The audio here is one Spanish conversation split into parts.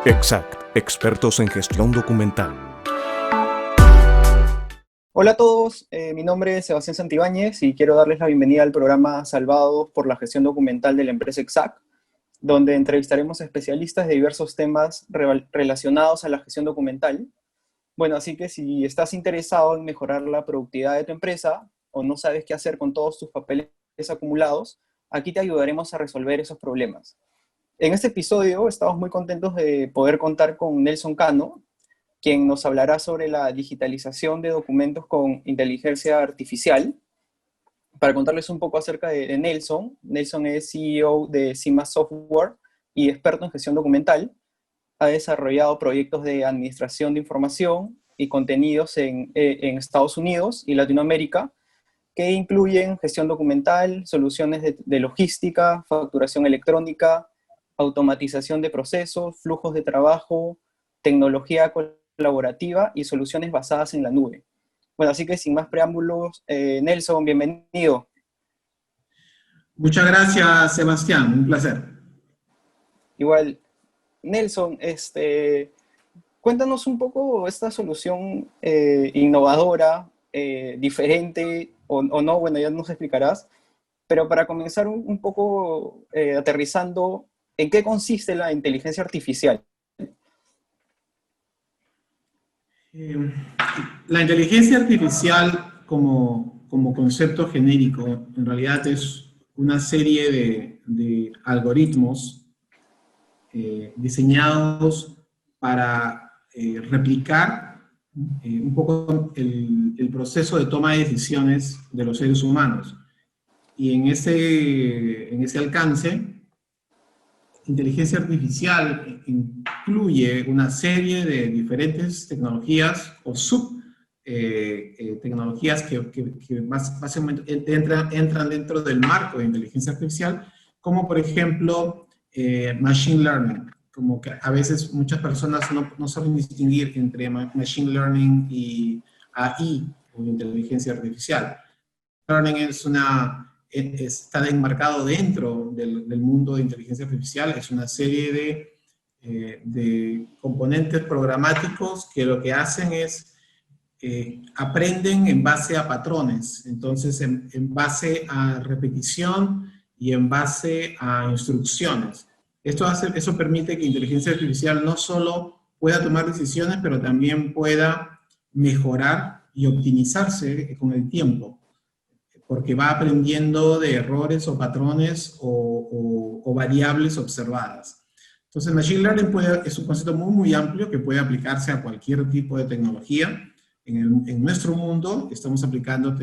Exact, expertos en gestión documental. Hola a todos, mi nombre es Sebastián Santibáñez y quiero darles la bienvenida al programa Salvados por la Gestión Documental de la empresa Exact, donde entrevistaremos a especialistas de diversos temas relacionados a la gestión documental. Bueno, así que si estás interesado en mejorar la productividad de tu empresa o no sabes qué hacer con todos tus papeles acumulados, aquí te ayudaremos a resolver esos problemas. En este episodio estamos muy contentos de poder contar con Nelson Cano, quien nos hablará sobre la digitalización de documentos con inteligencia artificial. Para contarles un poco acerca de Nelson, Nelson es CEO de Cima Software y experto en gestión documental. Ha desarrollado proyectos de administración de información y contenidos en Estados Unidos y Latinoamérica, que incluyen gestión documental, soluciones de logística, facturación electrónica, automatización de procesos, flujos de trabajo, tecnología colaborativa y soluciones basadas en la nube. Bueno, así que sin más preámbulos, Nelson, bienvenido. Muchas gracias, Sebastián, un placer. Igual, Nelson, cuéntanos un poco esta solución innovadora, diferente o no, bueno, ya nos explicarás, pero para comenzar un poco aterrizando, ¿en qué consiste la inteligencia artificial? La inteligencia artificial como concepto genérico, en realidad es una serie de algoritmos diseñados para replicar un poco el proceso de toma de decisiones de los seres humanos. Y en ese alcance, inteligencia artificial incluye una serie de diferentes tecnologías o tecnologías que básicamente entran dentro del marco de inteligencia artificial, como por ejemplo machine learning, como que a veces muchas personas no saben distinguir entre machine learning y AI, o inteligencia artificial. Learning está enmarcado dentro del mundo de inteligencia artificial, es una serie de componentes programáticos que lo que hacen es aprenden en base a patrones, entonces en base a repetición y en base a instrucciones. Eso permite que inteligencia artificial no solo pueda tomar decisiones, pero también pueda mejorar y optimizarse con el tiempo, porque va aprendiendo de errores o patrones o variables observadas. Entonces, Machine Learning es un concepto muy amplio que puede aplicarse a cualquier tipo de tecnología. En nuestro mundo estamos aplicando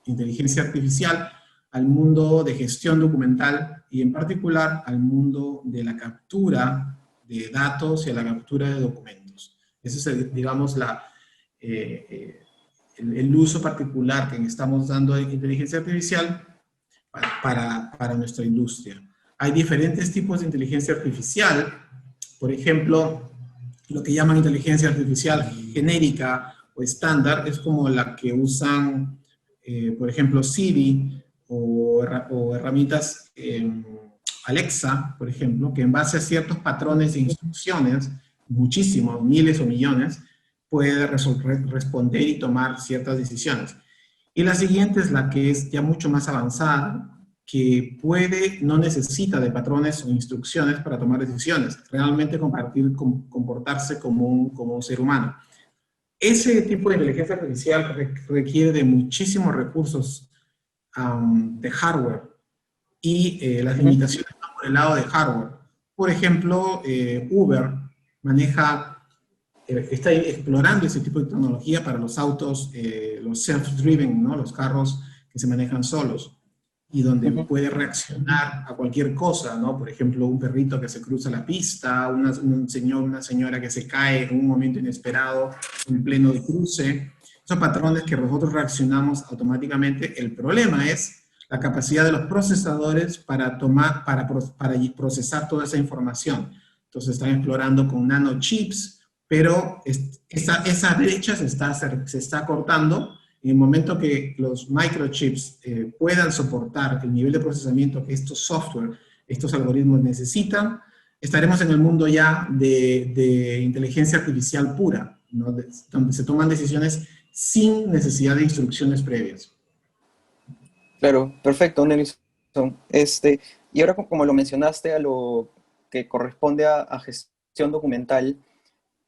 inteligencia artificial al mundo de gestión documental y en particular al mundo de la captura de datos y a la captura de documentos. Ese es, digamos, el uso particular que estamos dando de inteligencia artificial para nuestra industria. Hay diferentes tipos de inteligencia artificial, por ejemplo, lo que llaman inteligencia artificial genérica o estándar, es como la que usan, por ejemplo, Siri o herramientas Alexa, por ejemplo, que en base a ciertos patrones de instrucciones, muchísimos, miles o millones, puede responder y tomar ciertas decisiones. Y la siguiente es la que es ya mucho más avanzada, que no necesita de patrones o instrucciones para tomar decisiones, realmente comportarse como un ser humano. Ese tipo de inteligencia artificial requiere de muchísimos recursos de hardware y las limitaciones van por el lado de hardware. Por ejemplo, Uber está explorando ese tipo de tecnología para los autos, los self-driven, ¿no? Los carros que se manejan solos y donde puede reaccionar a cualquier cosa, ¿no? Por ejemplo, un perrito que se cruza la pista, una señora que se cae en un momento inesperado en pleno de cruce. Esos patrones que nosotros reaccionamos automáticamente. El problema es la capacidad de los procesadores para procesar toda esa información. Entonces están explorando con nanochips, pero esa brecha se está cortando. En el momento que los microchips puedan soportar el nivel de procesamiento que estos algoritmos necesitan, estaremos en el mundo ya de inteligencia artificial pura, ¿no? Donde se toman decisiones sin necesidad de instrucciones previas. Claro, perfecto, Nelson. Y ahora, como lo mencionaste, a lo que corresponde a gestión documental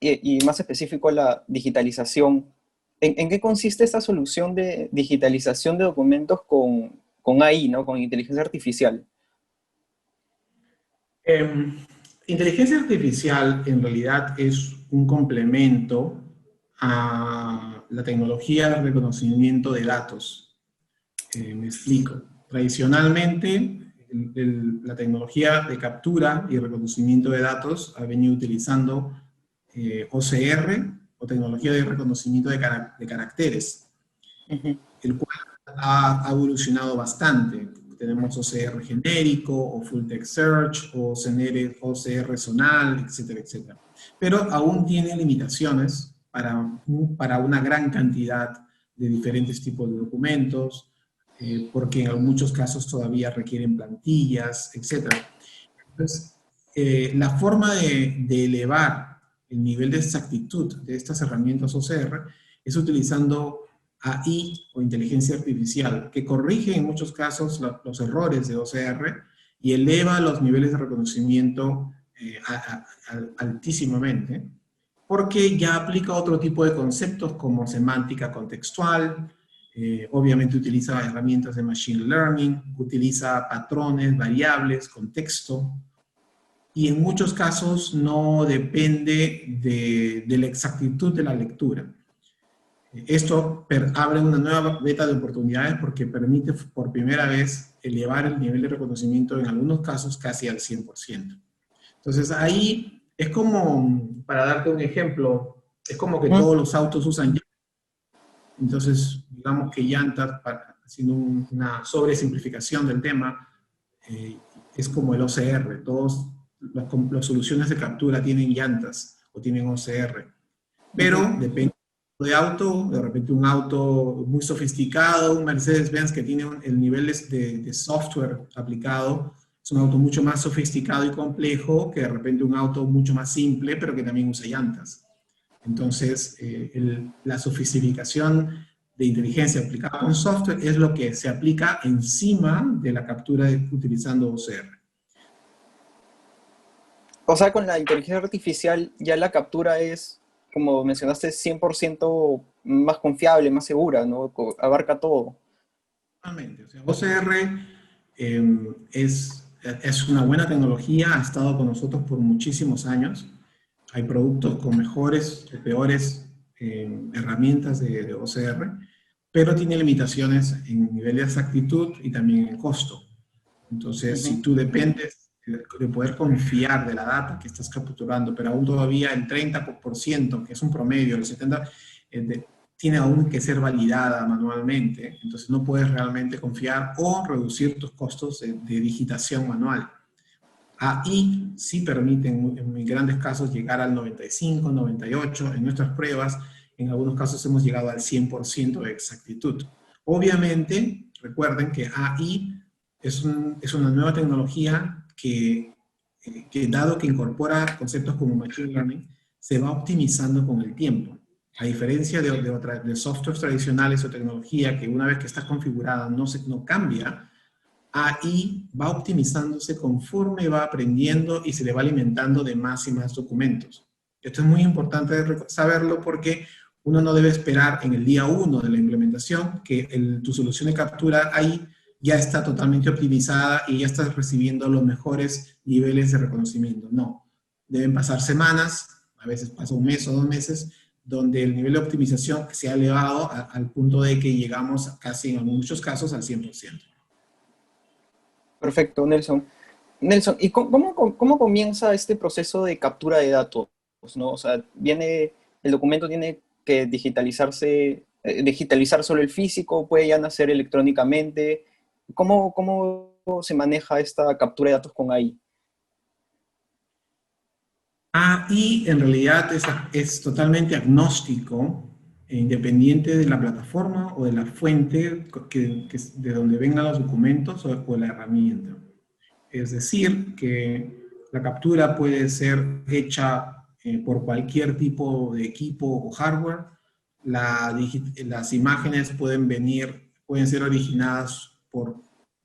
y más específico a la digitalización, ¿en qué consiste esta solución de digitalización de documentos con AI, ¿no? Con inteligencia artificial? Eh, Inteligencia artificial en realidad es un complemento a la tecnología de reconocimiento de datos. Me explico. Tradicionalmente, la tecnología de captura y reconocimiento de datos ha venido utilizando OCR, o tecnología de reconocimiento de caracteres, Ujú. el cual ha evolucionado bastante. Tenemos OCR genérico, o Full Text Search, o OCR zonal, etcétera, etcétera. Pero aún tiene limitaciones para una gran cantidad de diferentes tipos de documentos, porque en muchos casos todavía requieren plantillas, etcétera. Entonces, la forma de elevar el nivel de exactitud de estas herramientas OCR es utilizando AI o inteligencia artificial, que corrige en muchos casos los errores de OCR y eleva los niveles de reconocimiento altísimamente, porque ya aplica otro tipo de conceptos como semántica contextual, obviamente utiliza herramientas de machine learning, utiliza patrones, variables, contexto, y en muchos casos no depende de la exactitud de la lectura. Esto abre una nueva beta de oportunidades porque permite por primera vez elevar el nivel de reconocimiento en algunos casos casi al 100%. Entonces ahí es como, para darte un ejemplo, es como que todos los autos usan llantas. Entonces, digamos que llantas, haciendo una sobresimplificación del tema, es como el OCR. Todas las soluciones de captura tienen llantas o tienen OCR. Pero depende de auto, de repente un auto muy sofisticado, un Mercedes-Benz que tiene el nivel de software aplicado, es un auto mucho más sofisticado y complejo que de repente un auto mucho más simple, pero que también usa llantas. Entonces, la sofisticación de inteligencia aplicada con software es lo que se aplica encima de la captura utilizando OCR. O sea, con la inteligencia artificial ya la captura es, como mencionaste, 100% más confiable, más segura, ¿no? Abarca todo. Totalmente. O sea, OCR es una buena tecnología, ha estado con nosotros por muchísimos años. Hay productos con mejores o peores herramientas de OCR, pero tiene limitaciones en nivel de exactitud y también en costo. Entonces, si tú dependes de poder confiar de la data que estás capturando, pero aún todavía el 30%, que es un promedio, el 70%, tiene aún que ser validada manualmente, entonces no puedes realmente confiar o reducir tus costos de digitación manual. AI sí permite en grandes casos llegar al 95, 98, en nuestras pruebas, en algunos casos hemos llegado al 100% de exactitud. Obviamente, recuerden que AI es una nueva tecnología que, dado que incorpora conceptos como Machine Learning, se va optimizando con el tiempo. A diferencia de softwares tradicionales o tecnología que una vez que está configurada no cambia, AI va optimizándose conforme va aprendiendo y se le va alimentando de más y más documentos. Esto es muy importante saberlo porque uno no debe esperar en el día 1 de la implementación que tu solución de captura ahí ya está totalmente optimizada y ya estás recibiendo los mejores niveles de reconocimiento. No, deben pasar semanas, a veces pasa un mes o 2 meses, donde el nivel de optimización se ha elevado al punto de que llegamos casi en muchos casos al 100%. Perfecto, Nelson. Nelson, ¿y cómo comienza este proceso de captura de datos, ¿no? O sea, el documento tiene que digitalizar solo el físico, puede ya nacer electrónicamente. ¿Cómo se maneja esta captura de datos con AI? AI en realidad es totalmente agnóstico e independiente de la plataforma o de la fuente de donde vengan los documentos o la herramienta. Es decir, que La captura puede ser hecha por cualquier tipo de equipo o hardware. Las imágenes pueden ser originadas por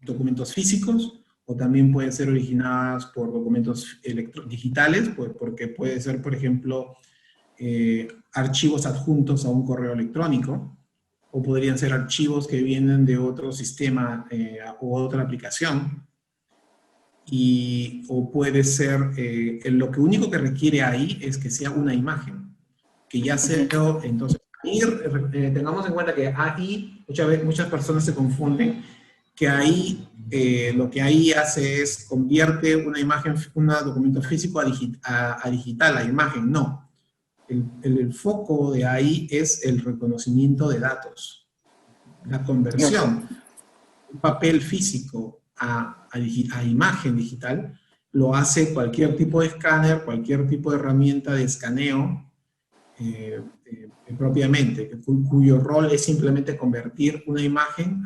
documentos físicos o también pueden ser originadas por documentos digitales, porque puede ser, por ejemplo, archivos adjuntos a un correo electrónico, o podrían ser archivos que vienen de otro sistema o otra aplicación. O puede ser, lo que único que requiere ahí es que sea una imagen, que ya sea, entonces, ahí, tengamos en cuenta que ahí muchas personas se confunden, que ahí lo que ahí hace es convierte una imagen, un documento físico a digital, a imagen. No, el foco de ahí es el reconocimiento de datos, la conversión, un papel físico a imagen digital, lo hace cualquier tipo de escáner, cualquier tipo de herramienta de escaneo propiamente, cuyo rol es simplemente convertir una imagen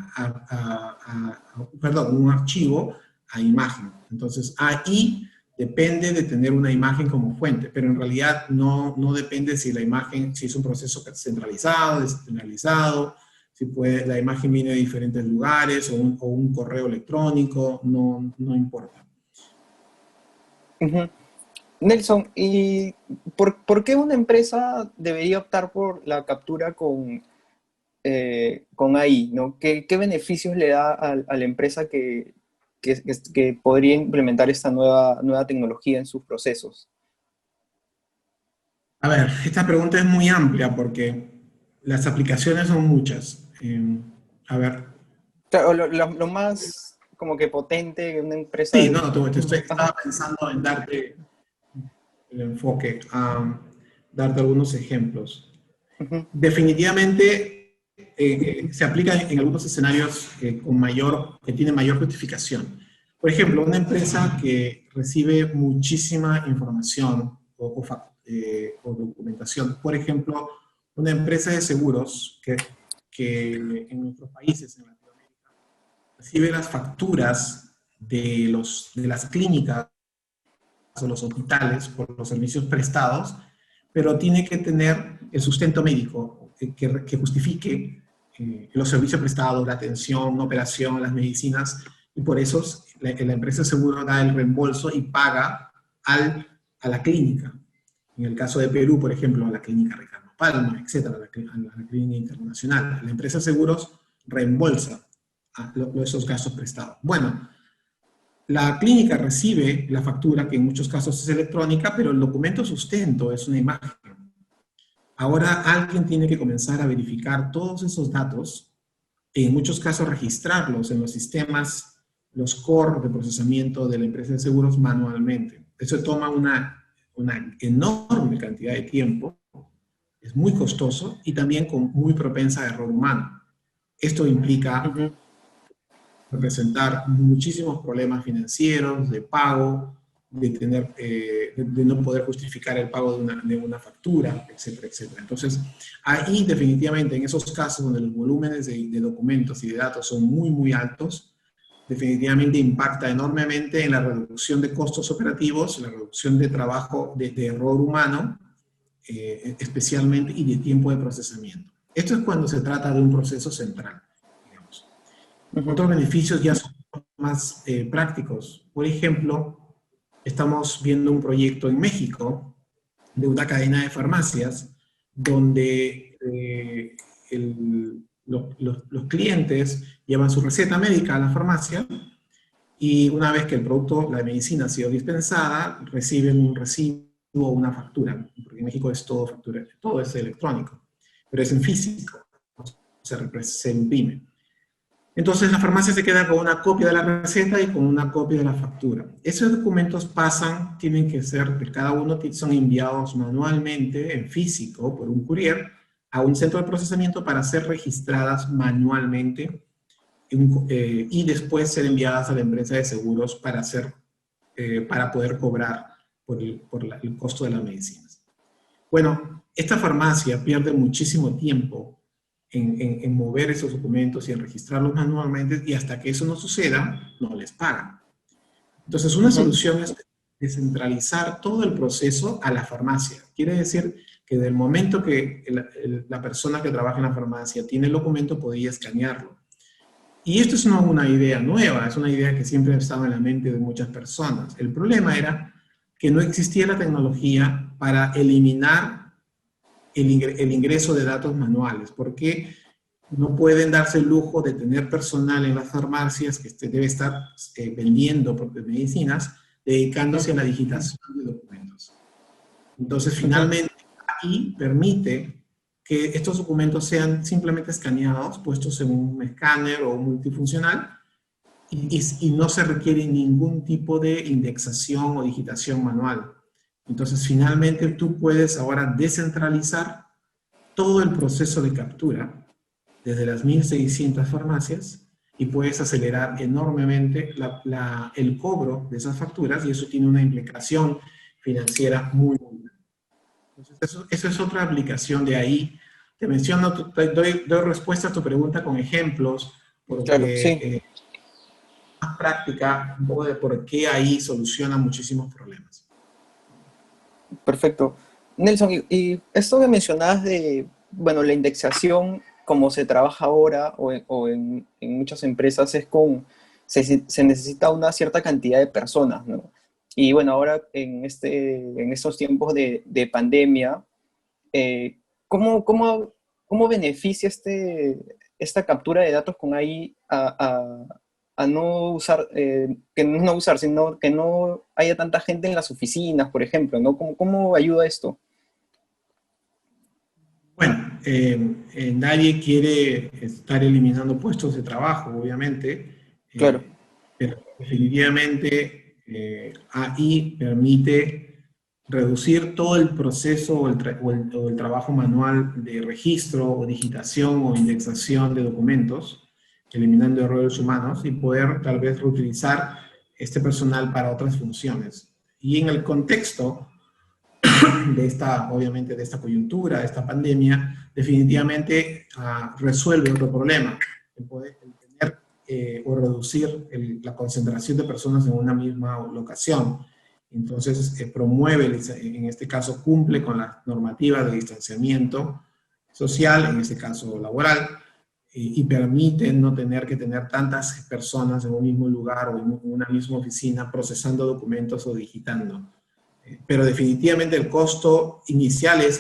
perdón, un archivo a imagen. Entonces, ahí depende de tener una imagen como fuente, pero en realidad no depende si la imagen, si es un proceso centralizado, descentralizado, la imagen viene de diferentes lugares, o un correo electrónico, no importa. Nelson, ¿y por qué una empresa debería optar por la captura con AI, ¿no? ¿Qué beneficios le da a la empresa que podría implementar esta nueva tecnología en sus procesos? A ver, esta pregunta es muy amplia porque las aplicaciones son muchas. A ver. Claro, lo más como que potente que una empresa... Sí, no, estaba pensando en darte el enfoque, darte algunos ejemplos. Definitivamente se aplica en algunos escenarios que tienen mayor justificación. Por ejemplo, una empresa que recibe muchísima información o documentación. Por ejemplo, una empresa de seguros que en nuestros países, en Latinoamérica, recibe las facturas de las clínicas o los hospitales por los servicios prestados, pero tiene que tener el sustento médico que justifique los servicios prestados, la atención, la operación, las medicinas, y por eso la empresa de seguro da el reembolso y paga a la clínica. En el caso de Perú, por ejemplo, a la clínica Ricardo Palma, etcétera, a la clínica internacional. La empresa de seguros reembolsa esos gastos prestados. Bueno, la clínica recibe la factura, que en muchos casos es electrónica, pero el documento sustento es una imagen. Ahora alguien tiene que comenzar a verificar todos esos datos, y en muchos casos registrarlos en los sistemas, los core de procesamiento de la empresa de seguros manualmente. Eso toma una enorme cantidad de tiempo, es muy costoso y también muy propensa a error humano. Esto implica representar muchísimos problemas financieros, de pago, de no poder justificar el pago de una factura, etcétera, etcétera. Entonces, ahí definitivamente en esos casos donde los volúmenes de documentos y de datos son muy, muy altos, definitivamente impacta enormemente en la reducción de costos operativos, la reducción de trabajo, de error humano, especialmente, y de tiempo de procesamiento. Esto es cuando se trata de un proceso central. Otros beneficios ya son más prácticos. Por ejemplo, estamos viendo un proyecto en México de una cadena de farmacias donde los clientes llevan su receta médica a la farmacia y una vez que el producto, la medicina ha sido dispensada, reciben un recibo o una factura, porque en México es todo factura, todo es electrónico, pero es en físico, se imprime. Entonces la farmacia se queda con una copia de la receta y con una copia de la factura. Esos documentos tienen que ser, de cada uno son enviados manualmente, en físico, por un courier, a un centro de procesamiento para ser registradas manualmente y después ser enviadas a la empresa de seguros para poder cobrar por el costo de las medicinas. Bueno, esta farmacia pierde muchísimo tiempo en mover esos documentos y en registrarlos manualmente, y hasta que eso no suceda, no les pagan. Entonces, una solución es descentralizar todo el proceso a la farmacia. Quiere decir que del momento que la persona que trabaja en la farmacia tiene el documento, podía escanearlo. Y esto es una idea nueva, es una idea que siempre ha estado en la mente de muchas personas. El problema era que no existía la tecnología para eliminar el ingreso de datos manuales, porque no pueden darse el lujo de tener personal en las farmacias que debe estar vendiendo medicinas, dedicándose a la digitación de documentos. Entonces, finalmente, aquí permite que estos documentos sean simplemente escaneados, puestos en un escáner o multifuncional, y no se requiere ningún tipo de indexación o digitación manual. Entonces, finalmente, tú puedes ahora descentralizar todo el proceso de captura desde las 1.600 farmacias y puedes acelerar enormemente el cobro de esas facturas, y eso tiene una implicación financiera muy buena. Entonces, eso es otra aplicación de ahí. Te menciono, doy respuesta a tu pregunta con ejemplos, porque Claro, sí. más práctica, un poco de por qué ahí soluciona muchísimos problemas. Perfecto. Nelson, y esto que mencionabas de, bueno, la indexación, como se trabaja ahora en muchas empresas, se necesita una cierta cantidad de personas, ¿no? Y bueno, ahora en estos tiempos de pandemia, ¿cómo beneficia esta captura de datos con AI a no usar, que no usar, sino que no haya tanta gente en las oficinas, por ejemplo, ¿no? ¿Cómo ayuda esto? Bueno, nadie quiere estar eliminando puestos de trabajo, obviamente, Claro, pero definitivamente AI permite reducir todo el proceso o el trabajo manual de registro o digitación o indexación de documentos, eliminando errores humanos, y poder tal vez reutilizar este personal para otras funciones. Y en el contexto obviamente, de esta coyuntura, de esta pandemia, definitivamente resuelve otro problema, el tener o reducir la concentración de personas en una misma locación. Entonces, promueve, en este caso, cumple con la normativa de distanciamiento social, en este caso laboral, y permite no tener que tener tantas personas en un mismo lugar o en una misma oficina procesando documentos o digitando. Pero definitivamente el costo inicial es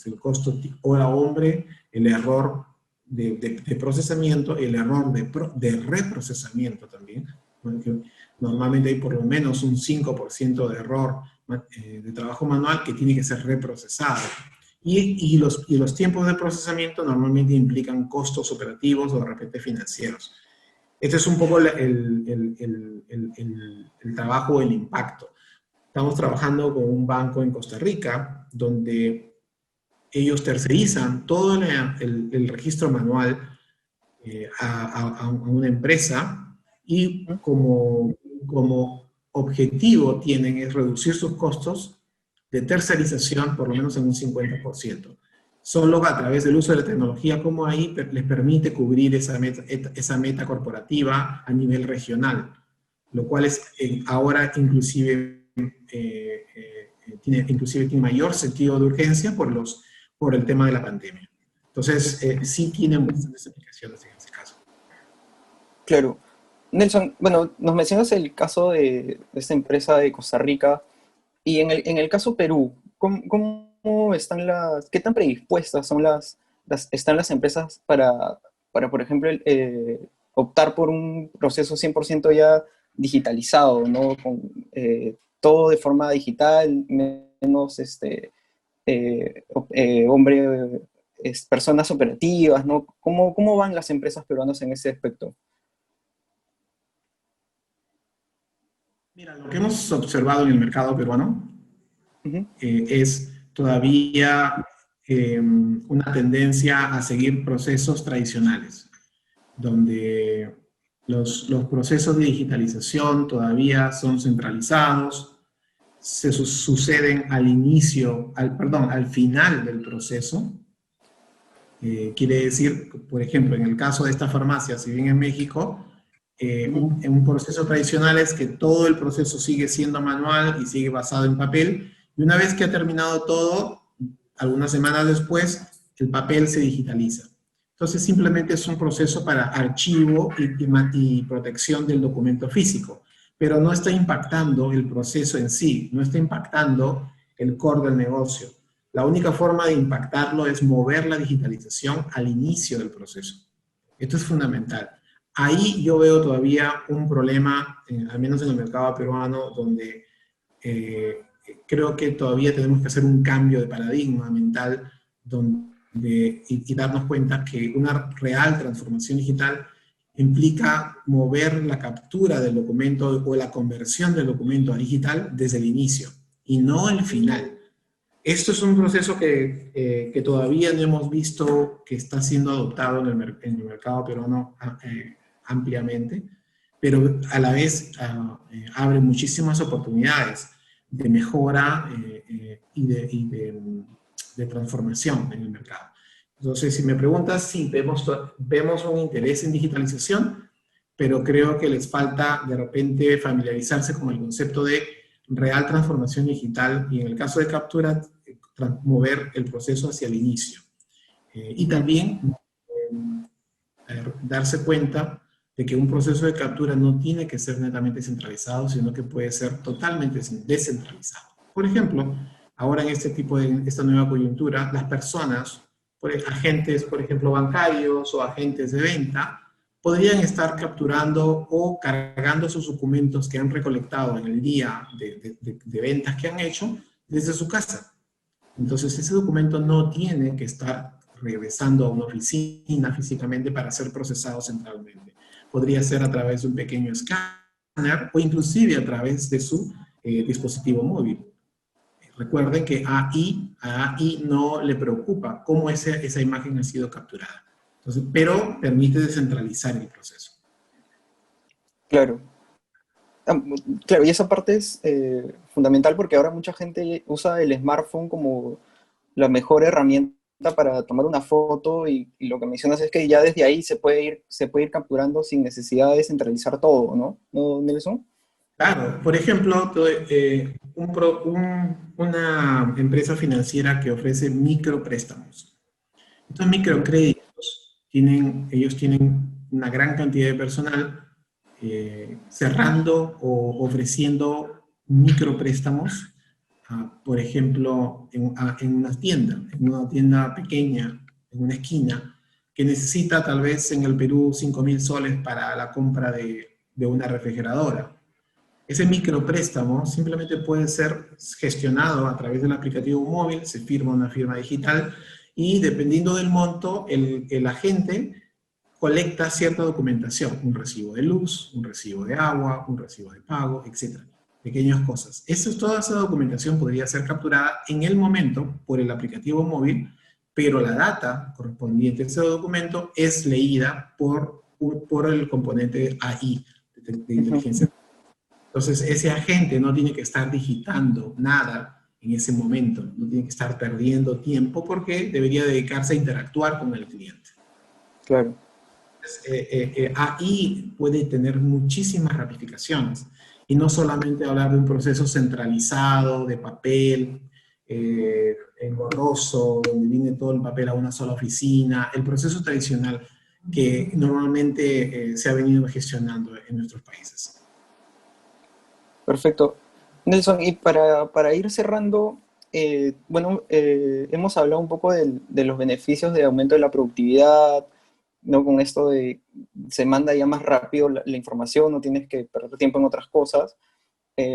el costo hora-hombre, el error de procesamiento, el error de reprocesamiento también, porque normalmente hay por lo menos un 5% de error de trabajo manual que tiene que ser reprocesado. Y los tiempos de procesamiento normalmente implican costos operativos o de repente financieros. Este es un poco el trabajo, el impacto. Estamos trabajando con un banco en Costa Rica, donde ellos tercerizan todo el registro manual a una empresa, y como objetivo tienen es reducir sus costos de tercerización por lo menos en un 50%. Solo a través del uso de la tecnología como ahí les permite cubrir esa meta corporativa a nivel regional, lo cual es ahora inclusive tiene mayor sentido de urgencia por el tema de la pandemia. Entonces, sí tiene bastantes aplicaciones en ese caso. claro. Nelson, bueno, nos mencionas el caso de esta empresa de Costa Rica y en el caso Perú, ¿cómo están qué tan predispuestas están las empresas por ejemplo, optar por un proceso 100% ya digitalizado, ¿no? Con todo de forma digital, menos personas operativas, ¿no? ¿Cómo van las empresas peruanas en ese aspecto? Mira, lo que hemos observado en el mercado peruano Ujú. es todavía una tendencia a seguir procesos tradicionales, donde los procesos de digitalización todavía son centralizados, suceden al final del proceso. Quiere decir, por ejemplo, en el caso de esta farmacia, si bien en México, En un proceso tradicional es que todo el proceso sigue siendo manual y sigue basado en papel, y una vez que ha terminado todo, algunas semanas después, el papel se digitaliza. Entonces simplemente es un proceso para archivo y protección del documento físico, pero no está impactando el proceso en sí, no está impactando el core del negocio. La única forma de impactarlo es mover la digitalización al inicio del proceso. Esto es fundamental. Ahí yo veo todavía un problema, al menos en el mercado peruano, donde creo que todavía tenemos que hacer un cambio de paradigma mental y darnos cuenta que una real transformación digital implica mover la captura del documento o la conversión del documento a digital desde el inicio y no el final. Esto es un proceso que todavía no hemos visto que está siendo adoptado en el mercado peruano ampliamente, pero a la vez abre muchísimas oportunidades de mejora y de transformación en el mercado. Entonces, si me preguntas, sí, vemos un interés en digitalización, pero creo que les falta de repente familiarizarse con el concepto de real transformación digital y en el caso de captura, mover el proceso hacia el inicio. Y también darse cuenta de que un proceso de captura no tiene que ser netamente centralizado, sino que puede ser totalmente descentralizado. Por ejemplo, ahora en esta nueva coyuntura, las personas, agentes, por ejemplo, bancarios o agentes de venta, podrían estar capturando o cargando sus documentos que han recolectado en el día de ventas que han hecho desde su casa. Entonces, ese documento no tiene que estar regresando a una oficina físicamente para ser procesado centralmente. Podría ser a través de un pequeño escáner o inclusive a través de su dispositivo móvil. Recuerden que a AI no le preocupa cómo esa imagen ha sido capturada. Entonces, pero permite descentralizar el proceso. Claro. Claro, y esa parte es fundamental porque ahora mucha gente usa el smartphone como la mejor herramienta para tomar una foto y lo que mencionas es que ya desde ahí se puede ir capturando sin necesidad de centralizar todo, ¿no? ¿No, Nelson? Claro, por ejemplo, una empresa financiera que ofrece micropréstamos. Estos microcréditos ellos tienen una gran cantidad de personal cerrando o ofreciendo micropréstamos, por ejemplo, en una tienda pequeña, en una esquina, que necesita tal vez en el Perú 5.000 soles para la compra de una refrigeradora. Ese micropréstamo simplemente puede ser gestionado a través del aplicativo móvil, se firma una firma digital y dependiendo del monto, el agente colecta cierta documentación, un recibo de luz, un recibo de agua, un recibo de pago, etc. Pequeñas cosas. Toda esa documentación podría ser capturada en el momento por el aplicativo móvil, pero la data correspondiente a ese documento es leída por el componente AI, de inteligencia. Entonces, ese agente no tiene que estar digitando nada en ese momento, no tiene que estar perdiendo tiempo porque debería dedicarse a interactuar con el cliente. Claro. AI puede tener muchísimas ramificaciones y no solamente hablar de un proceso centralizado, de papel, engorroso, donde viene todo el papel a una sola oficina, el proceso tradicional que normalmente se ha venido gestionando en nuestros países. Perfecto. Nelson, y para ir cerrando, hemos hablado un poco de los beneficios de aumento de la productividad, ¿no? Con esto se manda ya más rápido la información, no tienes que perder tiempo en otras cosas,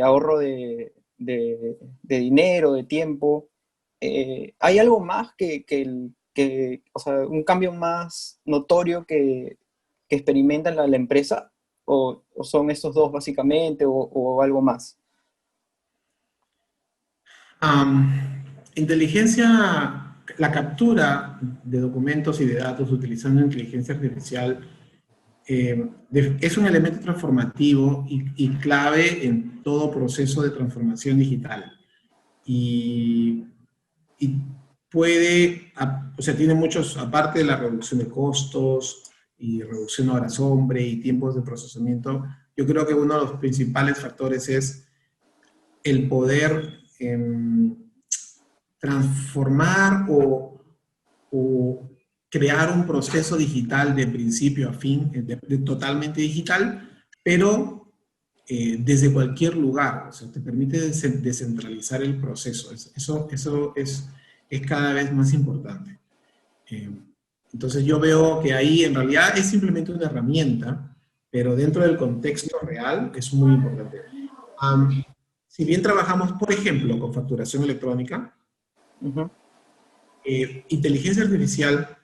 ahorro de dinero, de tiempo. ¿Hay algo más o sea, un cambio más notorio que experimenta la empresa? ¿O son estos dos básicamente o algo más? La captura de documentos y de datos utilizando inteligencia artificial es un elemento transformativo y clave en todo proceso de transformación digital. Y puede, o sea, tiene muchos, aparte de la reducción de costos y reducción de horas hombre y tiempos de procesamiento, yo creo que uno de los principales factores es el poder transformar o crear un proceso digital de principio a fin, totalmente digital, pero desde cualquier lugar. O sea, te permite descentralizar el proceso. Eso es cada vez más importante. Entonces yo veo que ahí en realidad es simplemente una herramienta, pero dentro del contexto real es muy importante. Si bien trabajamos, por ejemplo, con facturación electrónica, inteligencia artificial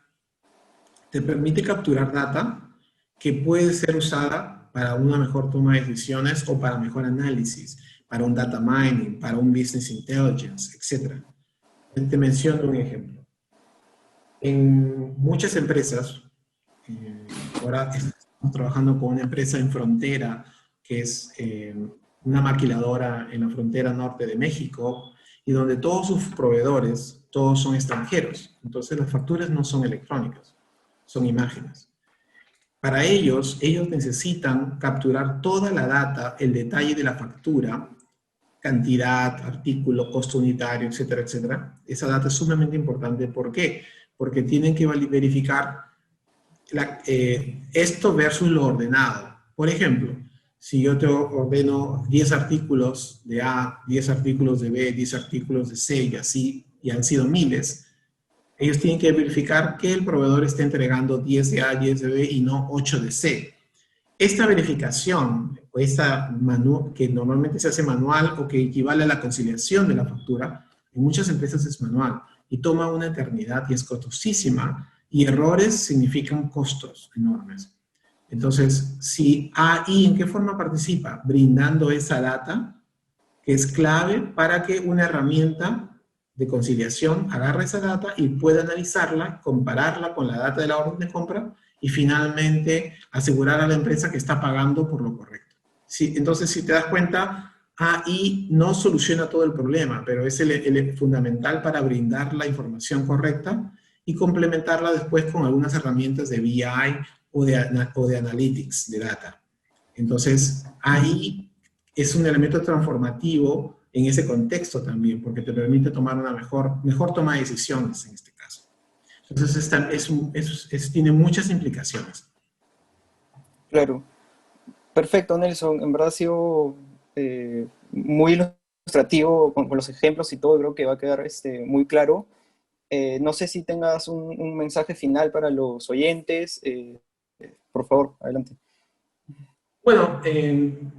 te permite capturar data que puede ser usada para una mejor toma de decisiones o para mejor análisis, para un data mining, para un business intelligence, etc. Te menciono un ejemplo. En muchas empresas, ahora estamos trabajando con una empresa en frontera, que es una maquiladora en la frontera norte de México, y donde todos sus proveedores, todos son extranjeros. Entonces las facturas no son electrónicas, son imágenes. Para ellos necesitan capturar toda la data, el detalle de la factura, cantidad, artículo, costo unitario, etcétera, etcétera. Esa data es sumamente importante. ¿Por qué? Porque tienen que verificar esto versus lo ordenado. Por ejemplo, si yo te ordeno 10 artículos de A, 10 artículos de B, 10 artículos de C y así, y han sido miles, ellos tienen que verificar que el proveedor esté entregando 10 de A, 10 de B y no 8 de C. Esta verificación, o que normalmente se hace manual o que equivale a la conciliación de la factura, en muchas empresas es manual y toma una eternidad y es costosísima, y errores significan costos enormes. Entonces, si AI, ¿en qué forma participa? Brindando esa data, que es clave para que una herramienta de conciliación agarre esa data y pueda analizarla, compararla con la data de la orden de compra y finalmente asegurar a la empresa que está pagando por lo correcto. Sí, entonces, si te das cuenta, AI no soluciona todo el problema, pero es el fundamental para brindar la información correcta y complementarla después con algunas herramientas de BI o de analytics de data. Entonces, ahí es un elemento transformativo en ese contexto también, porque te permite tomar una mejor toma de decisiones en este caso. Entonces, tiene muchas implicaciones. Claro. Perfecto, Nelson. En verdad ha sido muy ilustrativo con los ejemplos y todo. Creo que va a quedar muy claro. No sé si tengas un mensaje final para los oyentes. Por favor, adelante. Bueno, en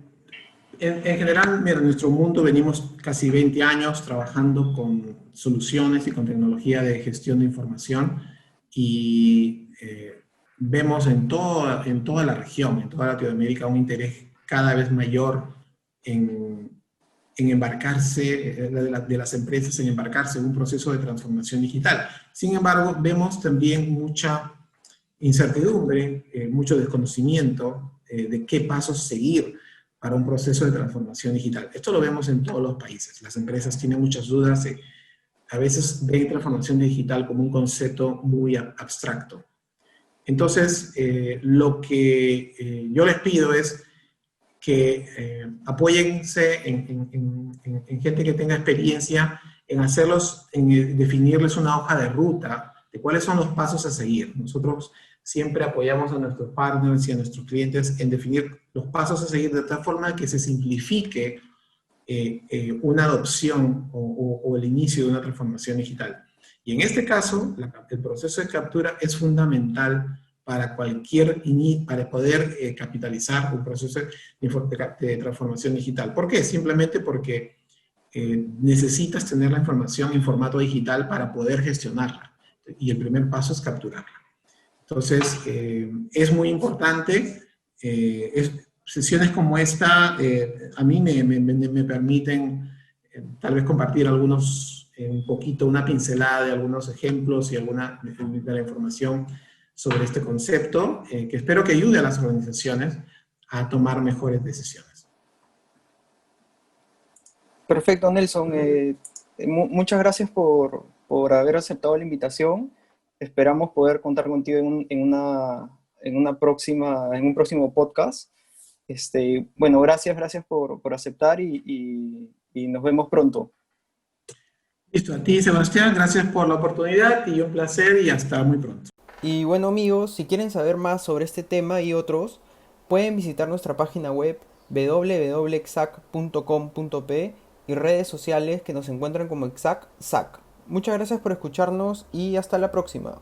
general, mira, en nuestro mundo venimos casi 20 años trabajando con soluciones y con tecnología de gestión de información y vemos en toda la región, en toda Latinoamérica, un interés cada vez mayor en embarcarse, de las empresas en embarcarse en un proceso de transformación digital. Sin embargo, vemos también mucha incertidumbre, mucho desconocimiento de qué pasos seguir para un proceso de transformación digital. Esto lo vemos en todos los países. Las empresas tienen muchas dudas, a veces ven transformación digital como un concepto muy abstracto. Entonces, lo que yo les pido es que apóyense en gente que tenga experiencia en definirles una hoja de ruta de cuáles son los pasos a seguir. Nosotros siempre apoyamos a nuestros partners y a nuestros clientes en definir los pasos a seguir de tal forma que se simplifique una adopción o el inicio de una transformación digital. Y en este caso, el proceso de captura es fundamental para para poder capitalizar un proceso de transformación digital. ¿Por qué? Simplemente porque necesitas tener la información en formato digital para poder gestionarla. Y el primer paso es capturarla. Entonces, es muy importante. Sesiones como esta a mí me permiten tal vez compartir un poquito, una pincelada de algunos ejemplos y de la información sobre este concepto, que espero que ayude a las organizaciones a tomar mejores decisiones. Perfecto, Nelson. Muchas gracias por haber aceptado la invitación. Esperamos poder contar contigo en una en un próximo podcast. Bueno, gracias por aceptar y nos vemos pronto. Listo, a ti Sebastián, gracias por la oportunidad y un placer y hasta muy pronto. Y bueno amigos, si quieren saber más sobre este tema y otros, pueden visitar nuestra página web www.exac.com.p y redes sociales que nos encuentran como ExacSac. Muchas gracias por escucharnos y hasta la próxima.